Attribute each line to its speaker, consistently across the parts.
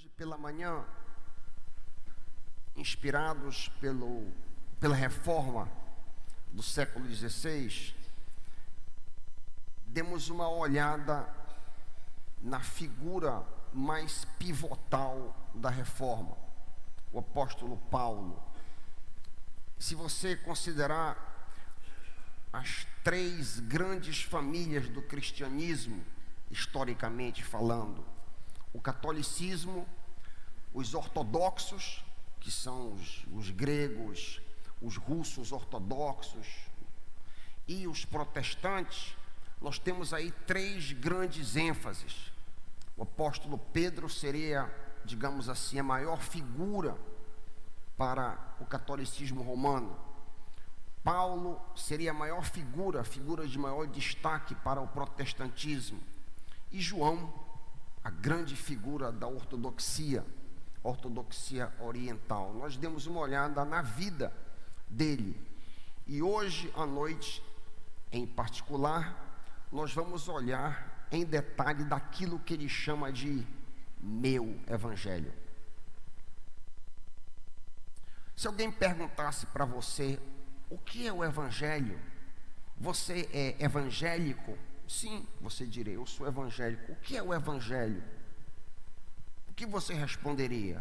Speaker 1: Hoje pela manhã, inspirados pela reforma do século XVI, demos uma olhada na figura mais pivotal da reforma, o apóstolo Paulo. Se você considerar as três grandes famílias do cristianismo, historicamente falando, o catolicismo, os ortodoxos, que são os gregos, os russos ortodoxos, e os protestantes, nós temos aí três grandes ênfases. O apóstolo Pedro seria, digamos assim, a maior figura para o catolicismo romano. Paulo seria a maior figura de maior destaque para o protestantismo. E João, a grande figura da ortodoxia oriental. Nós demos uma olhada na vida dele. E hoje à noite, em particular, nós vamos olhar em detalhe daquilo que ele chama de meu evangelho. Se alguém perguntasse para você, o que é o evangelho? Você é evangélico? Sim, você diria, eu sou evangélico. O que é o evangelho? O que você responderia?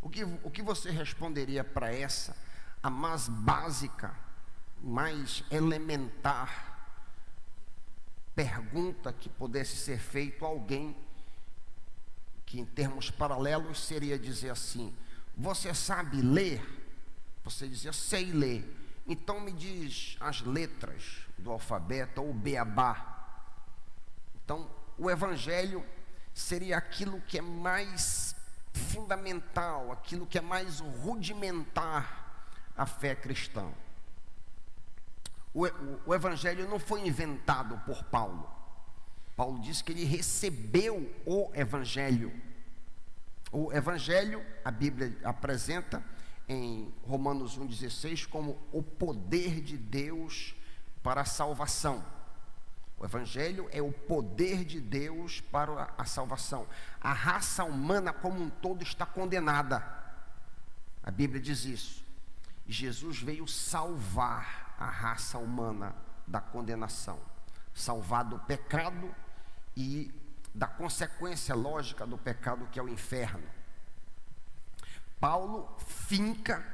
Speaker 1: O que você responderia para essa, a mais básica, mais elementar pergunta que pudesse ser feita a alguém que em termos paralelos seria dizer assim: você sabe ler? Você dizia, sei ler. Então me diz as letras do alfabeto ou o beabá. Então o evangelho seria aquilo que é mais fundamental, aquilo que é mais rudimentar à fé cristã. O evangelho não foi inventado por Paulo. Paulo diz que ele recebeu o evangelho. O evangelho, a Bíblia apresenta em Romanos 1,16 como o poder de Deus para a salvação. O evangelho é o poder de Deus para a salvação. A raça humana como um todo está condenada. A Bíblia diz isso. Jesus veio salvar a raça humana da condenação, salvar do pecado e da consequência lógica do pecado, que é o inferno. Paulo finca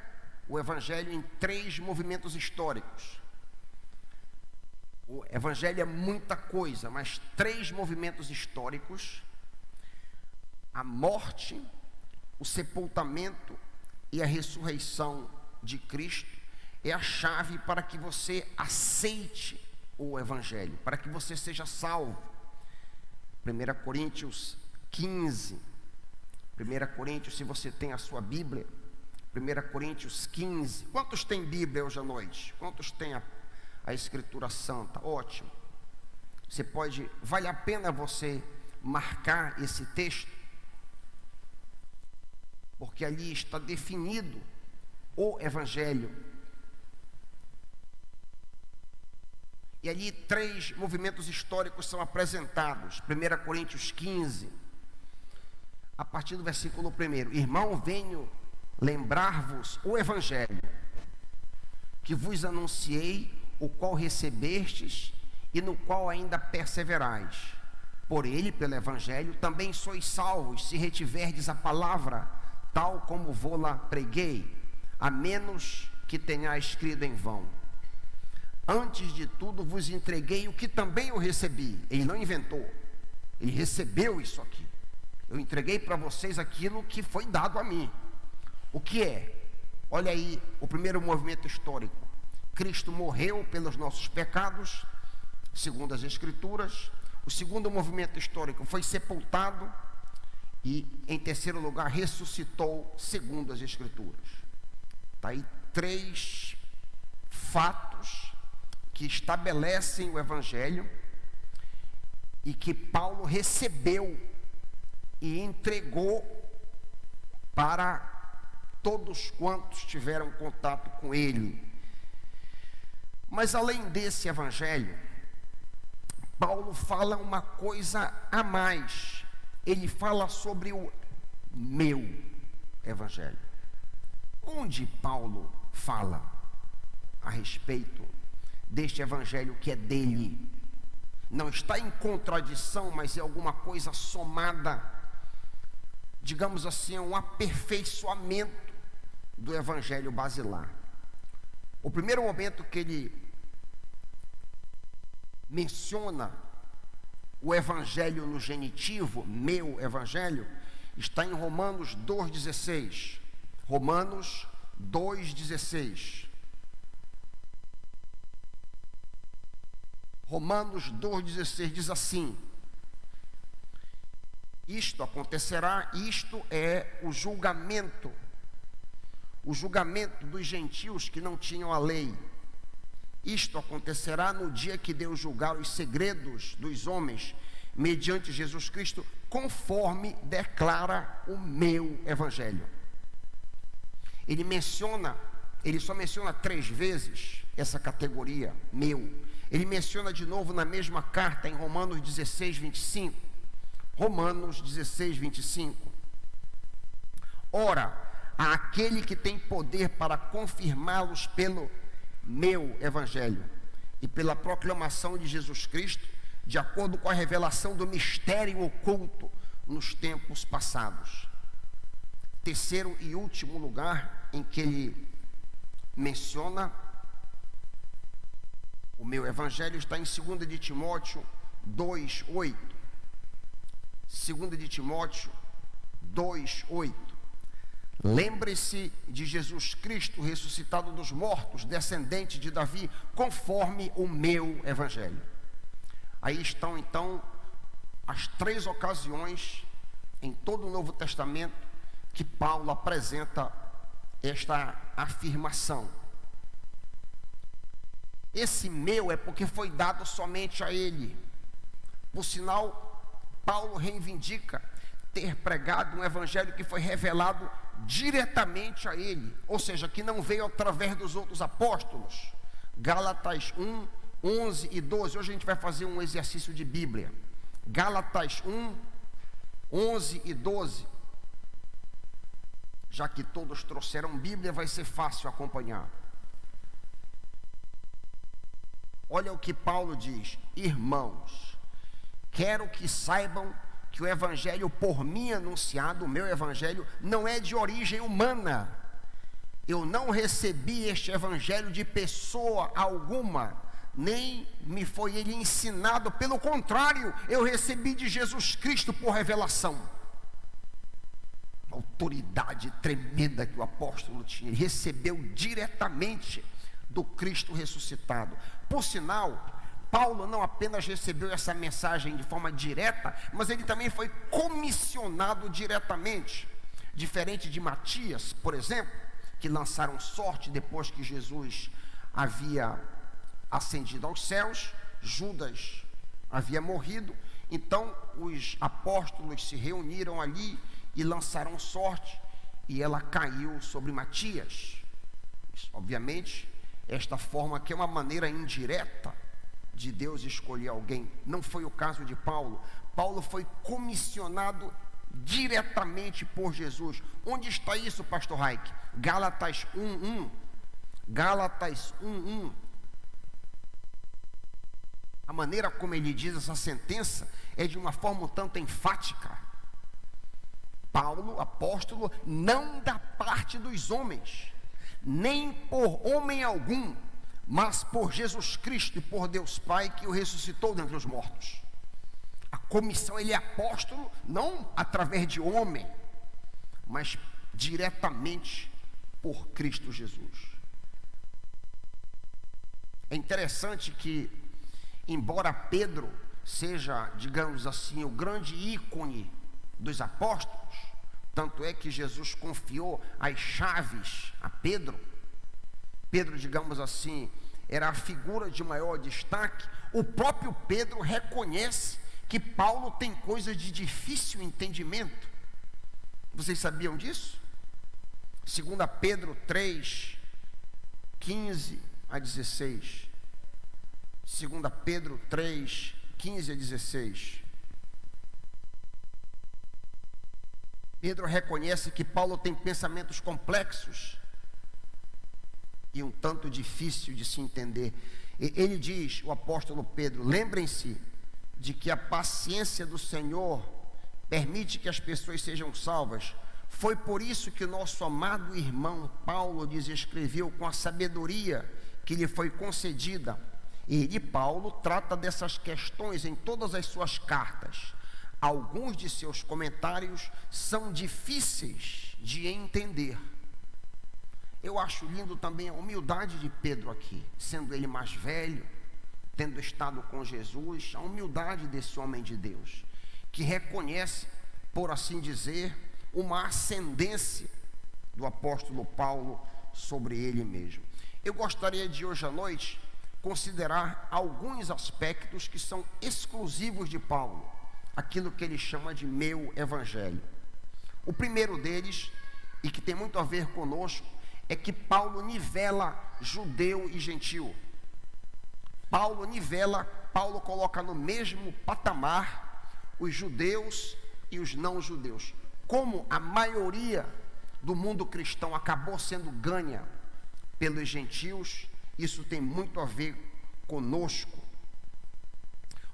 Speaker 1: o evangelho em três movimentos históricos. O evangelho é muita coisa, mas três movimentos históricos: a morte, o sepultamento e a ressurreição de Cristo é a chave para que você aceite o evangelho, para que você seja salvo. 1 Coríntios 15, 1 Coríntios, se você tem a sua Bíblia, 1 Coríntios 15, quantos tem Bíblia hoje à noite? Quantos tem a Escritura Santa? Ótimo. Você pode, vale a pena você marcar esse texto, porque ali está definido o evangelho. E ali três movimentos históricos são apresentados. 1 Coríntios 15, a partir do versículo 1: irmão, venho lembrar-vos o evangelho que vos anunciei, o qual recebestes e no qual ainda perseverais. Por ele, pelo evangelho, também sois salvos, se retiverdes a palavra, tal como vou-la preguei, a menos que tenhais crido em vão. Antes de tudo vos entreguei o que também eu recebi. Ele não inventou, ele recebeu isso aqui. Eu entreguei para vocês aquilo que foi dado a mim. O que é? Olha aí o primeiro movimento histórico. Cristo morreu pelos nossos pecados, segundo as Escrituras. O segundo movimento histórico foi sepultado. E em terceiro lugar, ressuscitou, segundo as Escrituras. Está aí três fatos que estabelecem o evangelho e que Paulo recebeu e entregou para todos quantos tiveram contato com ele. Mas além desse evangelho, Paulo fala uma coisa a mais. Ele fala sobre o meu evangelho. Onde Paulo fala a respeito deste evangelho que é dele? Não está em contradição, mas é alguma coisa somada, digamos assim, um aperfeiçoamento do evangelho basilar. O primeiro momento que ele menciona o evangelho no genitivo, meu evangelho, está em Romanos 2,16. Romanos 2,16. Romanos 2,16 diz assim: isto acontecerá, isto é o julgamento dos gentios que não tinham a lei. Isto acontecerá no dia que Deus julgar os segredos dos homens, mediante Jesus Cristo, conforme declara o meu evangelho. Ele só menciona 3 vezes essa categoria, meu. Ele menciona de novo na mesma carta, em Romanos 16, 25. Romanos 16, 25. Ora, há aquele que tem poder para confirmá-los pelo meu evangelho e pela proclamação de Jesus Cristo, de acordo com a revelação do mistério oculto nos tempos passados. Terceiro e último lugar em que ele menciona o meu evangelho está em 2 de Timóteo 2:8. 2 de Timóteo 2:8. Lembre-se de Jesus Cristo ressuscitado dos mortos, descendente de Davi, conforme o meu evangelho. Aí estão então as 3 ocasiões em todo o Novo Testamento que Paulo apresenta esta afirmação. Esse meu é porque foi dado somente a ele. Por sinal, Paulo reivindica ter pregado um evangelho que foi revelado diretamente a ele, ou seja, que não veio através dos outros apóstolos. Gálatas 1, 11 e 12. Hoje a gente vai fazer um exercício de Bíblia. Gálatas 1, 11 e 12. Já que todos trouxeram Bíblia, vai ser fácil acompanhar. Olha o que Paulo diz: irmãos, quero que saibam que o evangelho por mim anunciado, o meu evangelho, não é de origem humana. Eu não recebi este evangelho de pessoa alguma, nem me foi ele ensinado. Pelo contrário, eu recebi de Jesus Cristo por revelação. A autoridade tremenda que o apóstolo tinha, ele recebeu diretamente do Cristo ressuscitado. Por sinal, Paulo não apenas recebeu essa mensagem de forma direta, mas ele também foi comissionado diretamente. Diferente de Matias, por exemplo, que lançaram sorte depois que Jesus havia ascendido aos céus, Judas havia morrido, então os apóstolos se reuniram ali e lançaram sorte, e ela caiu sobre Matias. Obviamente, esta forma aqui é uma maneira indireta de Deus escolher alguém. Não foi o caso de Paulo. Paulo foi comissionado diretamente por Jesus. Onde está isso, pastor Raik? Gálatas 1:1. Gálatas 1:1. A maneira como ele diz essa sentença é de uma forma um tanto enfática. Paulo, apóstolo, não da parte dos homens, nem por homem algum, mas por Jesus Cristo e por Deus Pai, que o ressuscitou dentre os mortos. A comissão, ele é apóstolo, não através de homem, mas diretamente por Cristo Jesus. É interessante que, embora Pedro seja, digamos assim, o grande ícone dos apóstolos, tanto é que Jesus confiou as chaves a Pedro. Pedro, digamos assim, era a figura de maior destaque. O próprio Pedro reconhece que Paulo tem coisas de difícil entendimento. Vocês sabiam disso? 2 Pedro 3, 15 a 16. 2 Pedro 3, 15 a 16. Pedro reconhece que Paulo tem pensamentos complexos e um tanto difícil de se entender. Ele diz, o apóstolo Pedro: lembrem-se de que a paciência do Senhor permite que as pessoas sejam salvas. Foi por isso que nosso amado irmão Paulo escreveu com a sabedoria que lhe foi concedida. E Paulo trata dessas questões em todas as suas cartas. Alguns de seus comentários são difíceis de entender. Eu acho lindo também a humildade de Pedro aqui, sendo ele mais velho, tendo estado com Jesus, a humildade desse homem de Deus, que reconhece, por assim dizer, uma ascendência do apóstolo Paulo sobre ele mesmo. Eu gostaria de hoje à noite considerar alguns aspectos que são exclusivos de Paulo, aquilo que ele chama de meu evangelho. O primeiro deles, e que tem muito a ver conosco, é que Paulo nivela judeu e gentil. Paulo coloca no mesmo patamar os judeus e os não judeus. Como a maioria do mundo cristão acabou sendo ganha pelos gentios, isso tem muito a ver conosco.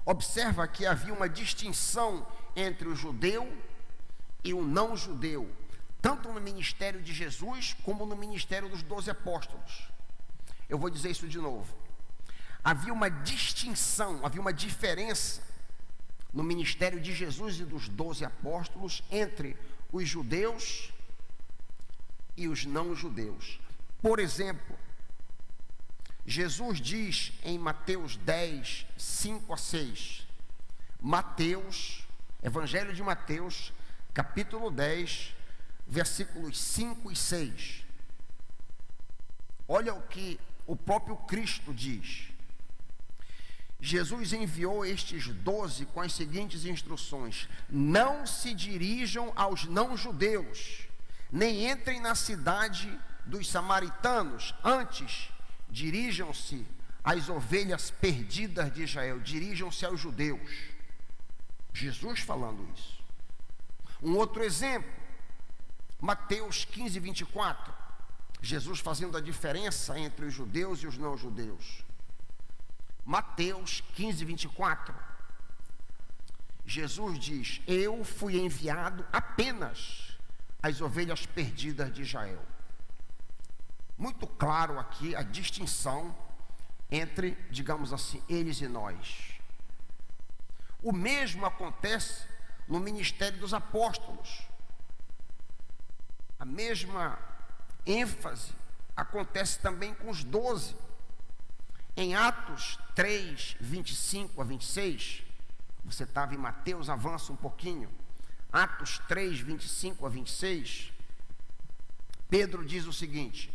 Speaker 1: Observa que havia uma distinção entre o judeu e o não judeu, tanto no ministério de Jesus como no ministério dos 12 apóstolos. Eu vou dizer isso de novo. Havia uma distinção, havia uma diferença no ministério de Jesus e dos 12 apóstolos entre os judeus e os não judeus. Por exemplo, Jesus diz em Mateus 10, 5 a 6, Evangelho de Mateus, capítulo 10, versículos 5 e 6. Olha o que o próprio Cristo diz. Jesus enviou estes 12 com as seguintes instruções: não se dirijam aos não-judeus, nem entrem na cidade dos samaritanos, antes dirijam-se às ovelhas perdidas de Israel, dirijam-se aos judeus. Jesus falando isso. Um outro exemplo, Mateus 15, 24, Jesus fazendo a diferença entre os judeus e os não judeus. Mateus 15, 24, Jesus diz: eu fui enviado apenas às ovelhas perdidas de Israel. Muito claro aqui a distinção entre, digamos assim, eles e nós. O mesmo acontece no ministério dos apóstolos. A mesma ênfase acontece também com os 12. Em Atos 3, 25 a 26, você estava em Mateus, avança um pouquinho. Atos 3, 25 a 26, Pedro diz o seguinte: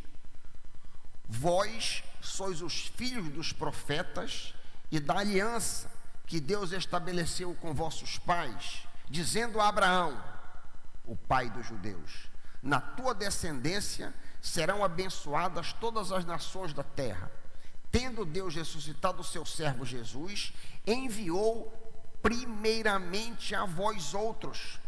Speaker 1: vós sois os filhos dos profetas e da aliança que Deus estabeleceu com vossos pais, dizendo a Abraão, o pai dos judeus: na tua descendência serão abençoadas todas as nações da terra. Tendo Deus ressuscitado o seu servo Jesus, enviou primeiramente a vós outros,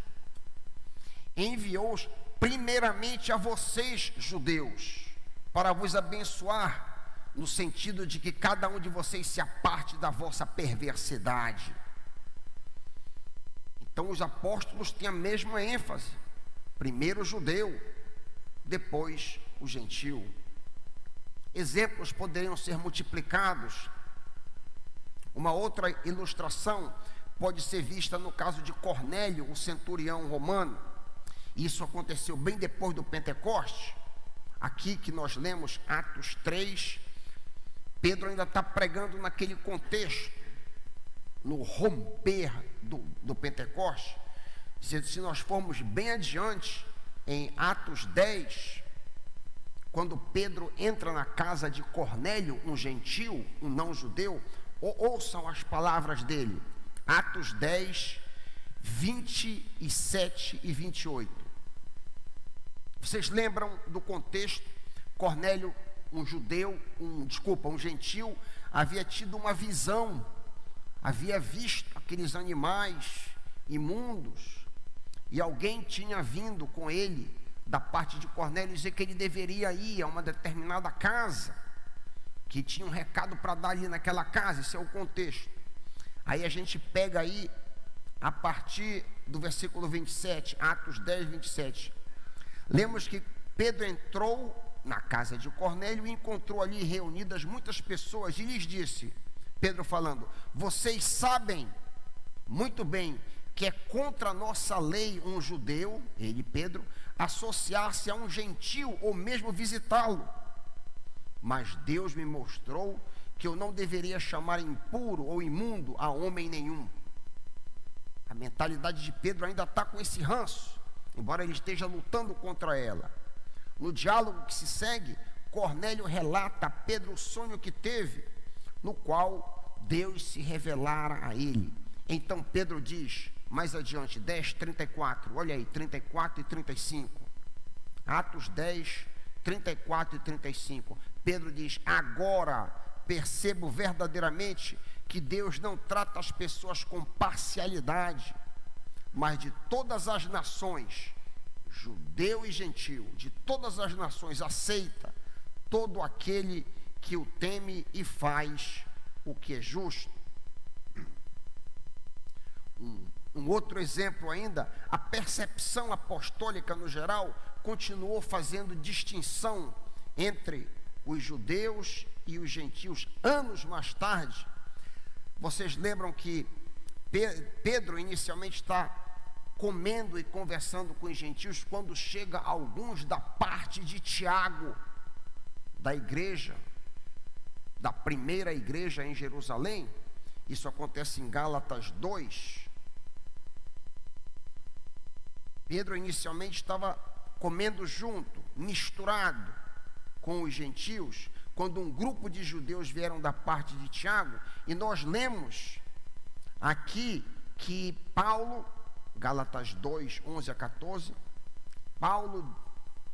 Speaker 1: enviou-os primeiramente a vocês, judeus, para vos abençoar, no sentido de que cada um de vocês se aparte da vossa perversidade. Então os apóstolos têm a mesma ênfase: primeiro o judeu, depois o gentil. Exemplos poderiam ser multiplicados. Uma outra ilustração pode ser vista no caso de Cornélio, o centurião romano. Isso aconteceu bem depois do Pentecoste. Aqui que nós lemos Atos 3, Pedro ainda está pregando naquele contexto, no romper do Pentecoste. Se nós formos bem adiante, em Atos 10, quando Pedro entra na casa de Cornélio, um gentil, um não judeu, ouçam as palavras dele. Atos 10, 27 e 28. Vocês lembram do contexto? Cornélio, um gentil, havia tido uma visão, havia visto aqueles animais imundos, e alguém tinha vindo com ele, da parte de Cornélio, dizer que ele deveria ir a uma determinada casa, que tinha um recado para dar ali naquela casa. Esse é o contexto. Aí a gente pega aí, a partir do versículo 27, Atos 10, 27. Lemos que Pedro entrou na casa de Cornélio e encontrou ali reunidas muitas pessoas, e lhes disse, Pedro falando: vocês sabem muito bem que é contra a nossa lei um judeu, ele, Pedro, associar-se a um gentil ou mesmo visitá-lo. Mas Deus me mostrou que eu não deveria chamar impuro ou imundo a homem nenhum. A mentalidade de Pedro ainda está com esse ranço, embora ele esteja lutando contra ela. No diálogo que se segue, Cornélio relata a Pedro o sonho que teve, no qual Deus se revelara a ele. Então Pedro diz, mais adiante, 10, 34, olha aí, 34 e 35. Atos 10, 34 e 35. Pedro diz: agora percebo verdadeiramente que Deus não trata as pessoas com parcialidade, mas de todas as nações, judeu e gentil, de todas as nações, aceita todo aquele que o teme e faz o que é justo. Um outro exemplo ainda, a percepção apostólica no geral continuou fazendo distinção entre os judeus e os gentios. Anos mais tarde, vocês lembram que Pedro inicialmente está comendo e conversando com os gentios, quando chega alguns da parte de Tiago, da igreja, da primeira igreja em Jerusalém. Isso acontece em Gálatas 2. Pedro inicialmente estava comendo junto, misturado com os gentios, quando um grupo de judeus vieram da parte de Tiago, e nós lemos aqui que Paulo, Gálatas 2, 11 a 14, Paulo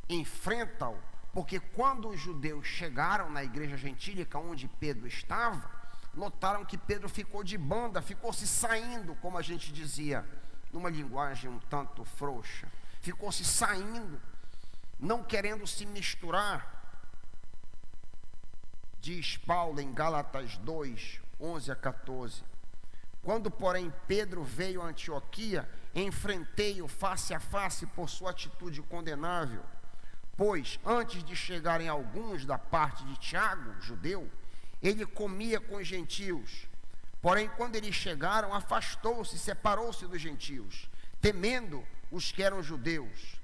Speaker 1: enfrenta-o, porque quando os judeus chegaram na igreja gentílica onde Pedro estava, notaram que Pedro ficou de banda, ficou se saindo, como a gente dizia, numa linguagem um tanto frouxa, ficou se saindo, não querendo se misturar. Diz Paulo em Gálatas 2, 11 a 14, quando porém Pedro veio a Antioquia, enfrentei-o face a face por sua atitude condenável, pois antes de chegarem alguns da parte de Tiago, judeu, ele comia com os gentios. Porém, quando eles chegaram, afastou-se, separou-se dos gentios, temendo os que eram judeus.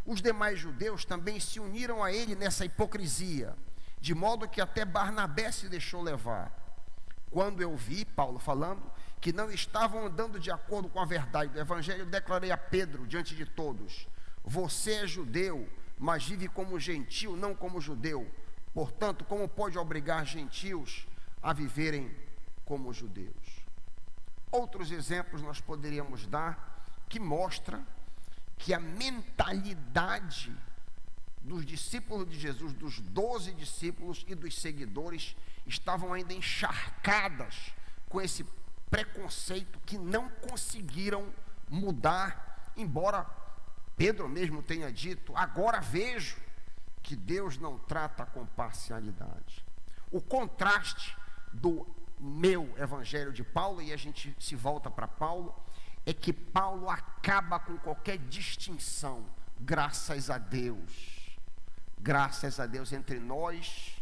Speaker 1: Os demais judeus também se uniram a ele nessa hipocrisia, de modo que até Barnabé se deixou levar. Quando eu vi, Paulo falando, que não estavam andando de acordo com a verdade do evangelho, declarei a Pedro diante de todos: você é judeu, mas vive como gentil, não como judeu. Portanto, como pode obrigar gentios a viverem como judeus? Outros exemplos nós poderíamos dar que mostra que a mentalidade dos discípulos de Jesus, dos 12 discípulos e dos seguidores, estavam ainda encharcadas com esse preconceito que não conseguiram mudar, embora Pedro mesmo tenha dito: agora vejo que Deus não trata com parcialidade. O contraste do meu evangelho de Paulo, e a gente se volta para Paulo, é que Paulo acaba com qualquer distinção, graças a Deus, entre nós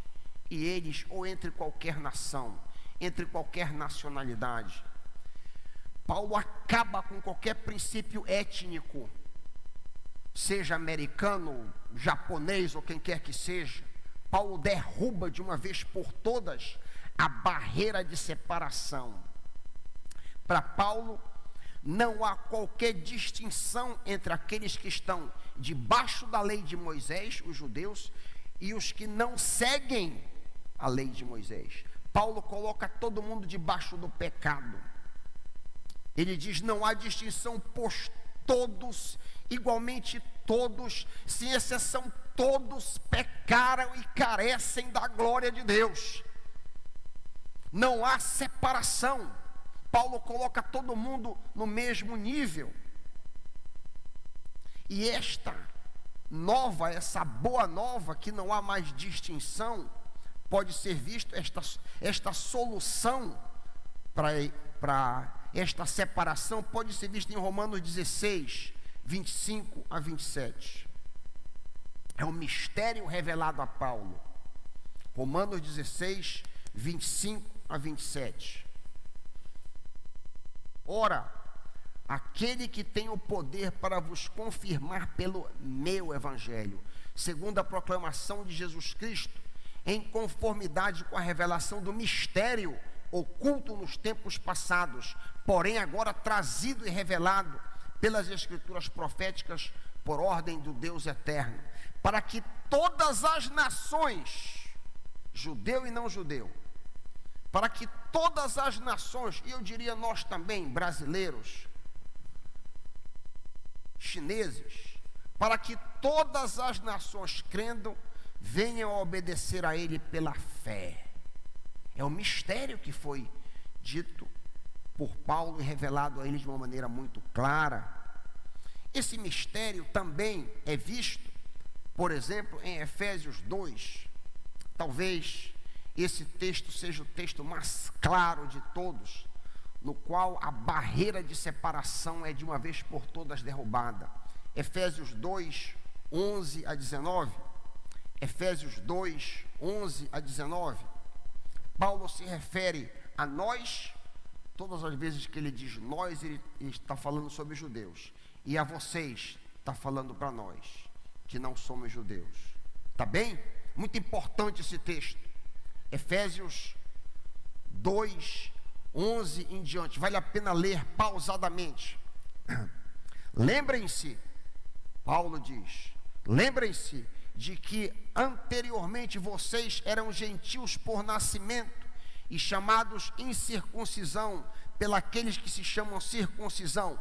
Speaker 1: e eles, ou entre qualquer nação, entre qualquer nacionalidade. Paulo acaba com qualquer princípio étnico, seja americano, japonês ou quem quer que seja. Paulo derruba de uma vez por todas a barreira de separação. Para Paulo, não há qualquer distinção entre aqueles que estão debaixo da lei de Moisés, os judeus, e os que não seguem a lei de Moisés. Paulo coloca todo mundo debaixo do pecado. Ele diz: não há distinção, pois todos, igualmente todos, sem exceção, todos pecaram e carecem da glória de Deus. Não há separação. Paulo coloca todo mundo no mesmo nível. E essa boa nova, que não há mais distinção, pode ser visto, esta solução para esta separação, pode ser vista em Romanos 16, 25 a 27. É um mistério revelado a Paulo. Romanos 16, 25 a 27. Ora, aquele que tem o poder para vos confirmar pelo meu evangelho, segundo a proclamação de Jesus Cristo, em conformidade com a revelação do mistério oculto nos tempos passados, porém agora trazido e revelado pelas escrituras proféticas por ordem do Deus eterno, para que todas as nações, judeu e não judeu, para que todas as nações, e eu diria nós também, brasileiros, chineses, para que todas as nações crendo, venham a obedecer a Ele pela fé. É o mistério que foi dito por Paulo e revelado a eles de uma maneira muito clara. Esse mistério também é visto, por exemplo, em Efésios 2. Talvez esse texto seja o texto mais claro de todos, no qual a barreira de separação é de uma vez por todas derrubada. Efésios 2, 11 a 19. Efésios 2, 11 a 19. Paulo se refere a nós, todas as vezes que ele diz nós, ele está falando sobre os judeus. E a vocês, está falando para nós, que não somos judeus. Tá bem? Muito importante esse texto. Efésios 2, 11 em diante. Vale a pena ler pausadamente. Lembrem-se, Paulo diz, lembrem-se de que anteriormente vocês eram gentios por nascimento e chamados incircuncisão pelos que se chamam circuncisão.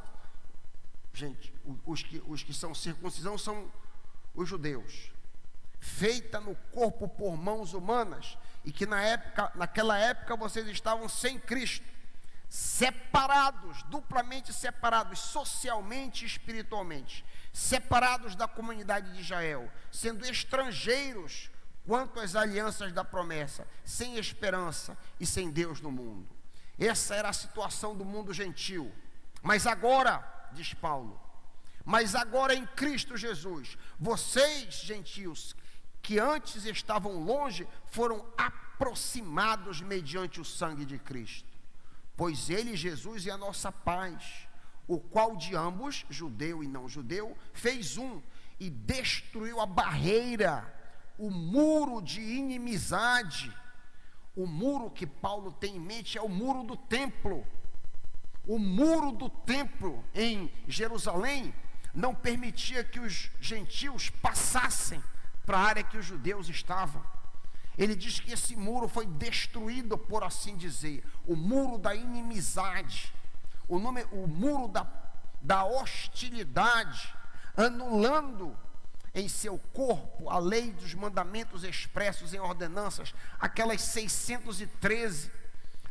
Speaker 1: Gente, os que são circuncisão são os judeus, feita no corpo por mãos humanas, e que naquela época vocês estavam sem Cristo, separados, duplamente separados, socialmente e espiritualmente, separados da comunidade de Israel, sendo estrangeiros quanto às alianças da promessa, sem esperança e sem Deus no mundo. Essa era a situação do mundo gentil. Mas agora, diz Paulo, mas agora em Cristo Jesus, vocês, gentios, que antes estavam longe, foram aproximados mediante o sangue de Cristo. Pois Ele, Jesus, é a nossa paz, o qual de ambos, judeu e não judeu, fez um e destruiu a barreira, o muro de inimizade. O muro que Paulo tem em mente é o muro do templo. O muro do templo em Jerusalém não permitia que os gentios passassem para a área que os judeus estavam. Ele diz que esse muro foi destruído, por assim dizer, o muro da inimizade, o muro da hostilidade, anulando em seu corpo a lei dos mandamentos expressos em ordenanças, aquelas 613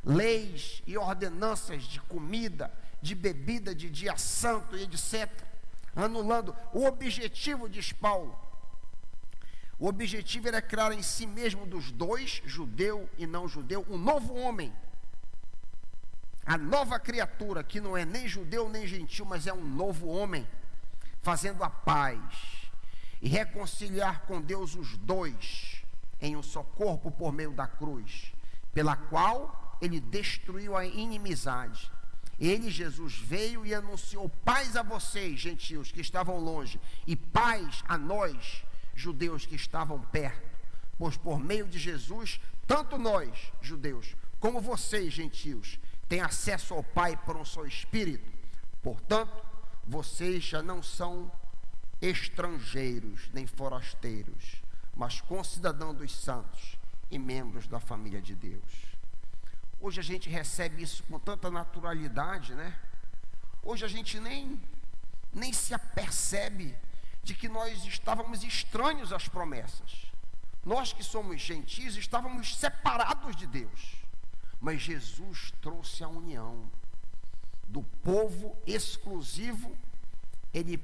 Speaker 1: leis e ordenanças de comida, de bebida, de dia santo e etc. Anulando. O objetivo, diz Paulo, o objetivo era criar em si mesmo dos dois, judeu e não judeu, um novo homem, a nova criatura, que não é nem judeu nem gentil, mas é um novo homem, fazendo a paz e reconciliar com Deus os dois em um só corpo por meio da cruz, pela qual Ele destruiu a inimizade. Ele, Jesus, veio e anunciou paz a vocês, gentios, que estavam longe, e paz a nós, judeus, que estavam perto. Pois por meio de Jesus, tanto nós, judeus, como vocês, gentios, têm acesso ao Pai por um só Espírito. Portanto, vocês já não são estrangeiros nem forasteiros, mas concidadãos dos santos e membros da família de Deus. Hoje a gente recebe isso com tanta naturalidade, né? Hoje a gente nem se apercebe de que nós estávamos estranhos às promessas. Nós que somos gentis estávamos separados de Deus, mas Jesus trouxe a união do povo exclusivo. Ele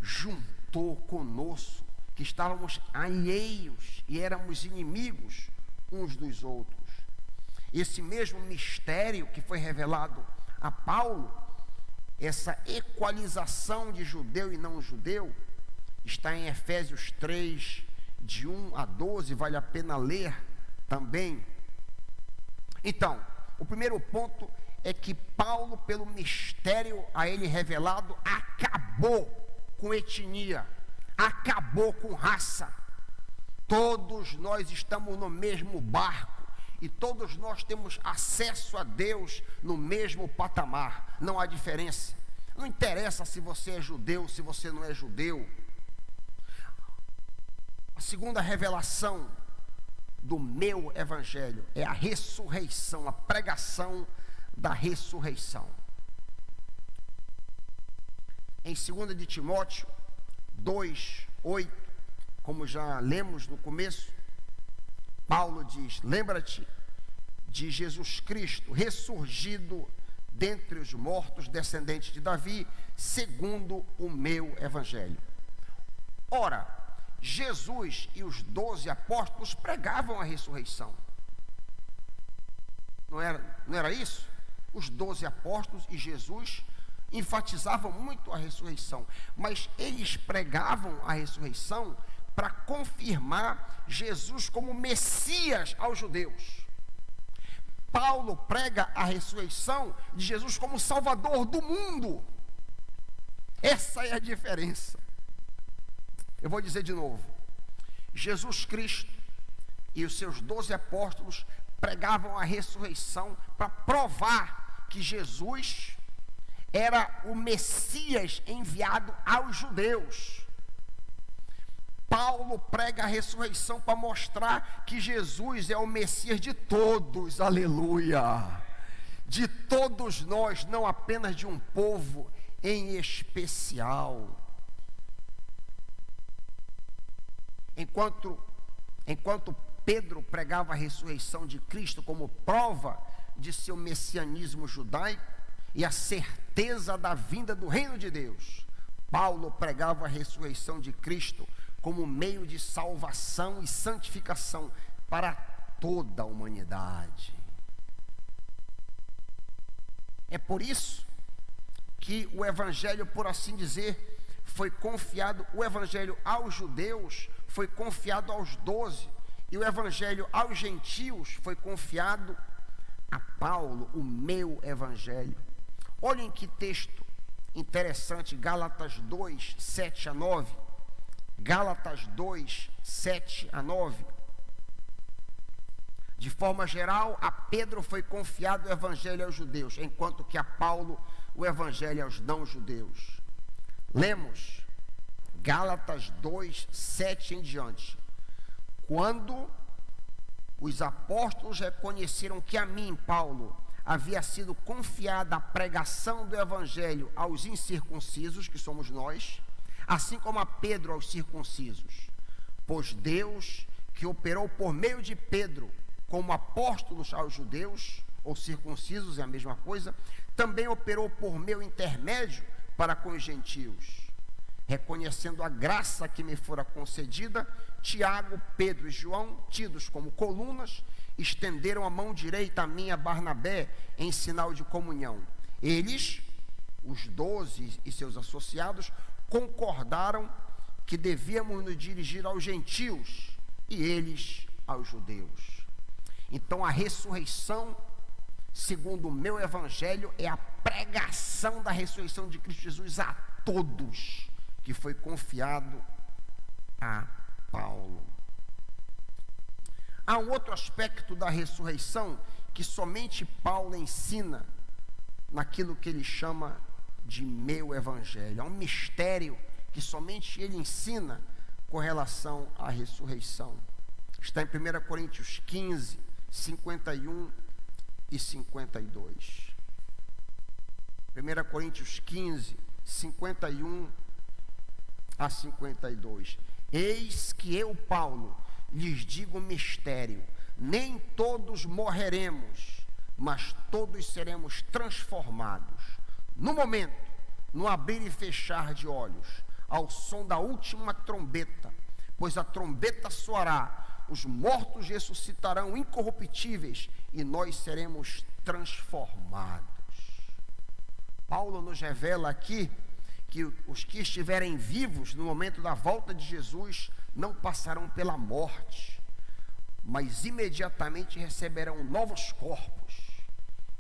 Speaker 1: juntou conosco, que estávamos alheios e éramos inimigos uns dos outros. Esse mesmo mistério que foi revelado a Paulo, essa equalização de judeu e não judeu, está em Efésios 3, de 1 a 12, vale a pena ler também. Então, o primeiro ponto é que Paulo, pelo mistério a ele revelado, acabou com etnia, acabou com raça. Todos nós estamos no mesmo barco e todos nós temos acesso a Deus no mesmo patamar, não há diferença. Não interessa se você é judeu, se você não é judeu. A segunda revelação do meu evangelho é a ressurreição, a pregação da ressurreição. Em 2 de Timóteo 2, 8, como já lemos no começo, Paulo diz: lembra-te de Jesus Cristo, ressurgido dentre os mortos, descendente de Davi, segundo o meu evangelho. Ora, Jesus e os 12 apóstolos pregavam a ressurreição. Não era isso? Os 12 apóstolos e Jesus enfatizavam muito a ressurreição, mas eles pregavam a ressurreição para confirmar Jesus como Messias aos judeus. Paulo prega a ressurreição de Jesus como Salvador do mundo. Essa é a diferença. Eu vou dizer de novo: Jesus Cristo e os seus 12 apóstolos pregavam a ressurreição para provar que Jesus era o Messias enviado aos judeus. Paulo prega a ressurreição para mostrar que Jesus é o Messias de todos, aleluia, de todos nós, não apenas de um povo em especial. Enquanto Pedro pregava a ressurreição de Cristo como prova de seu messianismo judaico e a certeza da vinda do reino de Deus, Paulo pregava a ressurreição de Cristo como meio de salvação e santificação para toda a humanidade. É por isso que o evangelho, por assim dizer, foi confiado, o evangelho aos judeus foi confiado aos 12, e o evangelho aos gentios foi confiado a Paulo, o meu evangelho. Olhem que texto interessante, Gálatas 2, 7 a 9. Gálatas 2, 7 a 9. De forma geral, a Pedro foi confiado o evangelho aos judeus, enquanto que a Paulo o evangelho aos não-judeus. Lemos Gálatas 2, 7 em diante. Quando os apóstolos reconheceram que a mim, Paulo, havia sido confiada a pregação do evangelho aos incircuncisos, que somos nós, assim como a Pedro aos circuncisos, pois Deus, que operou por meio de Pedro como apóstolos aos judeus, ou circuncisos, é a mesma coisa, também operou por meu intermédio para com os gentios. Reconhecendo a graça que me fora concedida, Tiago, Pedro e João, tidos como colunas, estenderam a mão direita a mim, a Barnabé, em sinal de comunhão. Eles, os 12 e seus associados, concordaram que devíamos nos dirigir aos gentios e eles aos judeus. Então a ressurreição, segundo o meu evangelho, é a pregação da ressurreição de Cristo Jesus a todos, que foi confiado a Paulo. Há um outro aspecto da ressurreição que somente Paulo ensina naquilo que ele chama de meu evangelho. Há um mistério que somente ele ensina com relação à ressurreição. Está em 1 Coríntios 15, 51 e 52. 1 Coríntios 15, 51 a 52. Eis que eu, Paulo, lhes digo um mistério: nem todos morreremos, mas todos seremos transformados. No momento, no abrir e fechar de olhos, ao som da última trombeta, pois a trombeta soará, os mortos ressuscitarão incorruptíveis e nós seremos transformados. Paulo nos revela aqui que os que estiverem vivos no momento da volta de Jesus não passarão pela morte, mas imediatamente receberão novos corpos.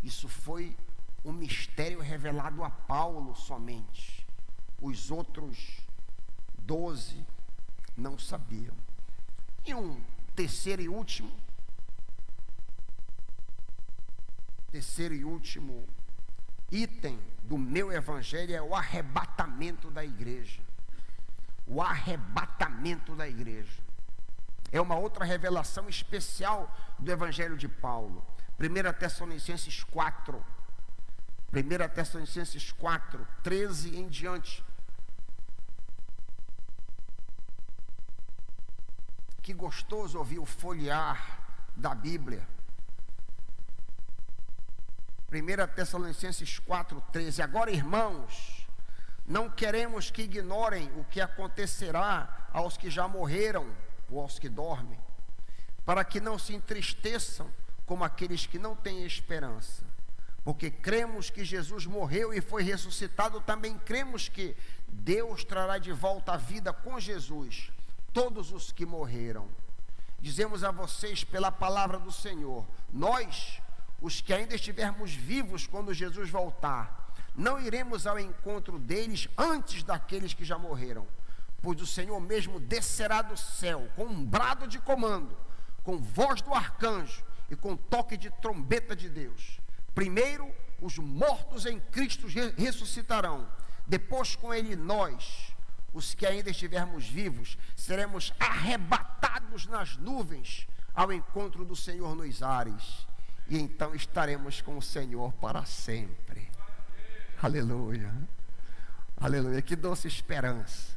Speaker 1: Isso foi um mistério revelado a Paulo somente. Os outros 12 não sabiam. E um terceiro e último item do meu evangelho é o arrebatamento da igreja. O arrebatamento da igreja é uma outra revelação especial do evangelho de Paulo. 1 Tessalonicenses 4, 13 em diante. Que gostoso ouvir o folhear da Bíblia. 1 Tessalonicenses 4,13. Agora, irmãos, não queremos que ignorem o que acontecerá aos que já morreram ou aos que dormem, para que não se entristeçam como aqueles que não têm esperança. Porque cremos que Jesus morreu e foi ressuscitado, também cremos que Deus trará de volta a vida com Jesus todos os que morreram. Dizemos a vocês pela palavra do Senhor, nós, os que ainda estivermos vivos quando Jesus voltar, não iremos ao encontro deles antes daqueles que já morreram, pois o Senhor mesmo descerá do céu com um brado de comando, com voz do arcanjo e com toque de trombeta de Deus. Primeiro os mortos em Cristo ressuscitarão, depois com ele nós, os que ainda estivermos vivos, seremos arrebatados nas nuvens ao encontro do Senhor nos ares, e então estaremos com o Senhor para sempre. Aleluia, aleluia, que doce esperança.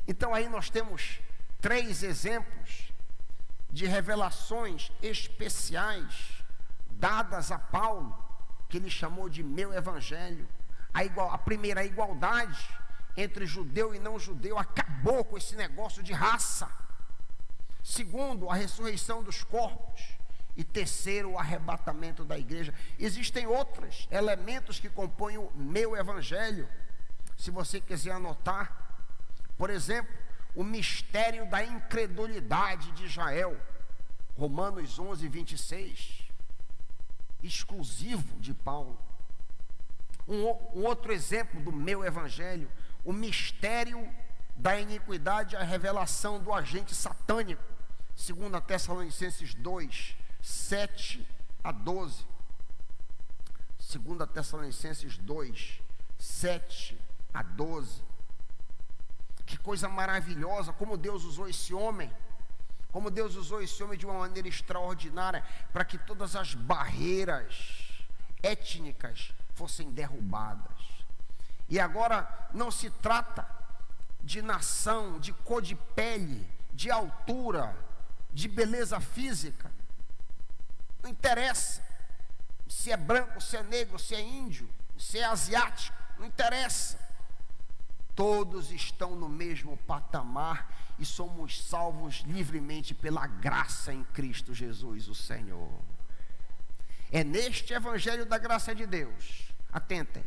Speaker 1: Então aí nós temos 3 exemplos de revelações especiais dadas a Paulo, que ele chamou de meu evangelho. A primeira, a igualdade entre judeu e não judeu, acabou com esse negócio de raça. Segundo, a ressurreição dos corpos. E terceiro, o arrebatamento da igreja. Existem outros elementos que compõem o meu evangelho, se você quiser anotar. Por exemplo, o mistério da incredulidade de Israel, Romanos 11, 26, exclusivo de Paulo. Um outro exemplo do meu evangelho, o mistério da iniquidade, a revelação do agente satânico, 2 Tessalonicenses 2, 7 a 12. 2 Tessalonicenses 2, 7 a 12. Que coisa maravilhosa, como Deus usou esse homem, de uma maneira extraordinária, para que todas as barreiras étnicas fossem derrubadas. E agora não se trata de nação, de cor de pele, de altura, de beleza física. Não interessa se é branco, se é negro, se é índio, se é asiático, não interessa. Todos estão no mesmo patamar e somos salvos livremente pela graça em Cristo Jesus, o Senhor. É neste evangelho da graça de Deus, atentem,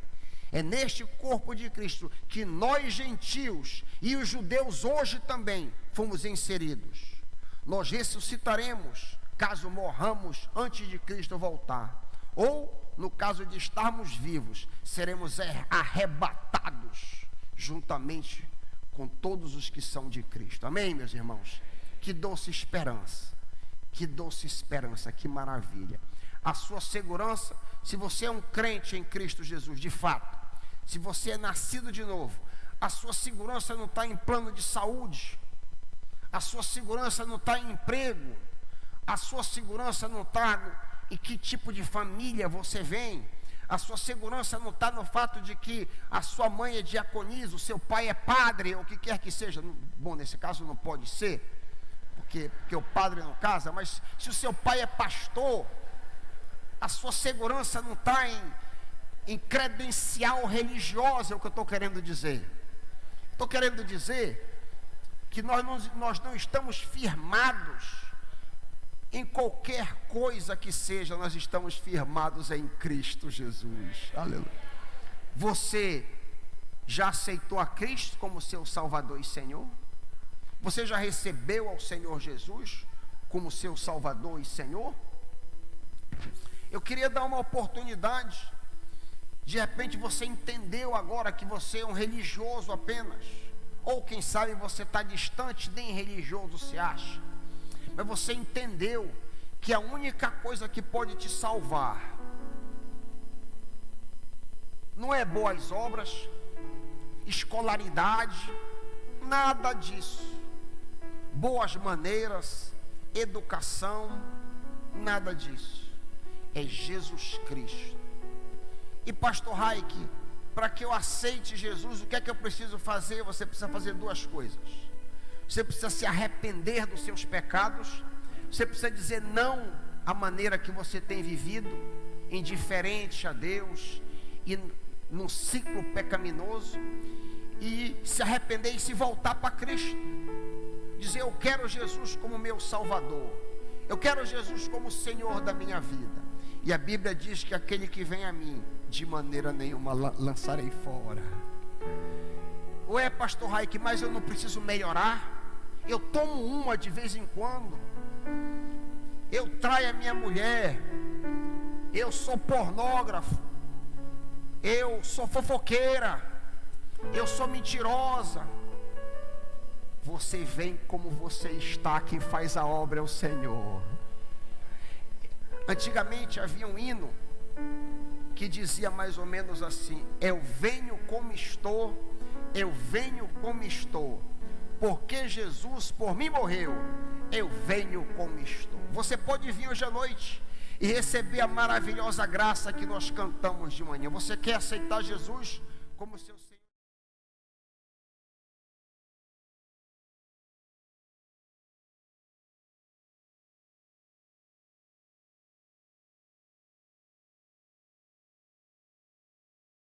Speaker 1: é neste corpo de Cristo que nós gentios e os judeus hoje também fomos inseridos. Nós ressuscitaremos caso morramos antes de Cristo voltar, ou no caso de estarmos vivos, seremos arrebatados juntamente com todos os que são de Cristo. Amém, meus irmãos? Que doce esperança, que maravilha. A sua segurança, se você é um crente em Cristo Jesus, de fato, se você é nascido de novo, a sua segurança não está em plano de saúde, a sua segurança não está em emprego, a sua segurança não está em que tipo de família você vem, a sua segurança não está no fato de que a sua mãe é diaconisa, o seu pai é padre, ou o que quer que seja. Bom, nesse caso não pode ser, porque o padre não casa, mas se o seu pai é pastor, a sua segurança não está em credencial religiosa, é o que eu estou querendo dizer. Estou querendo dizer que nós não estamos firmados em qualquer coisa que seja, nós estamos firmados em Cristo Jesus. Aleluia. Você já aceitou a Cristo como seu Salvador e Senhor? Você já recebeu ao Senhor Jesus como seu Salvador e Senhor? Eu queria dar uma oportunidade. De repente você entendeu agora que você é um religioso apenas, ou quem sabe você está distante, nem religioso se acha, mas você entendeu que a única coisa que pode te salvar não é boas obras, escolaridade, nada disso, boas maneiras, educação, nada disso, é Jesus Cristo. E pastor Raik, para que eu aceite Jesus, o que é que eu preciso fazer? Você precisa fazer duas coisas. Você precisa se arrepender dos seus pecados. Você precisa dizer não à maneira que você tem vivido, indiferente a Deus e num ciclo pecaminoso. E se arrepender e se voltar para Cristo. Dizer: eu quero Jesus como meu Salvador. Eu quero Jesus como Senhor da minha vida. E a Bíblia diz que aquele que vem a mim, de maneira nenhuma lançarei fora. Ué, pastor Raik, mas eu não preciso melhorar? Eu tomo uma de vez em quando. Eu traio a minha mulher. Eu sou pornógrafo. Eu sou fofoqueira. Eu sou mentirosa. Você vem como você está, quem faz a obra é o Senhor. Antigamente havia um hino que dizia mais ou menos assim: eu venho como estou, eu venho como estou, porque Jesus por mim morreu, eu venho como estou. Você pode vir hoje à noite e receber a maravilhosa graça que nós cantamos de manhã. Você quer aceitar Jesus como seu Senhor?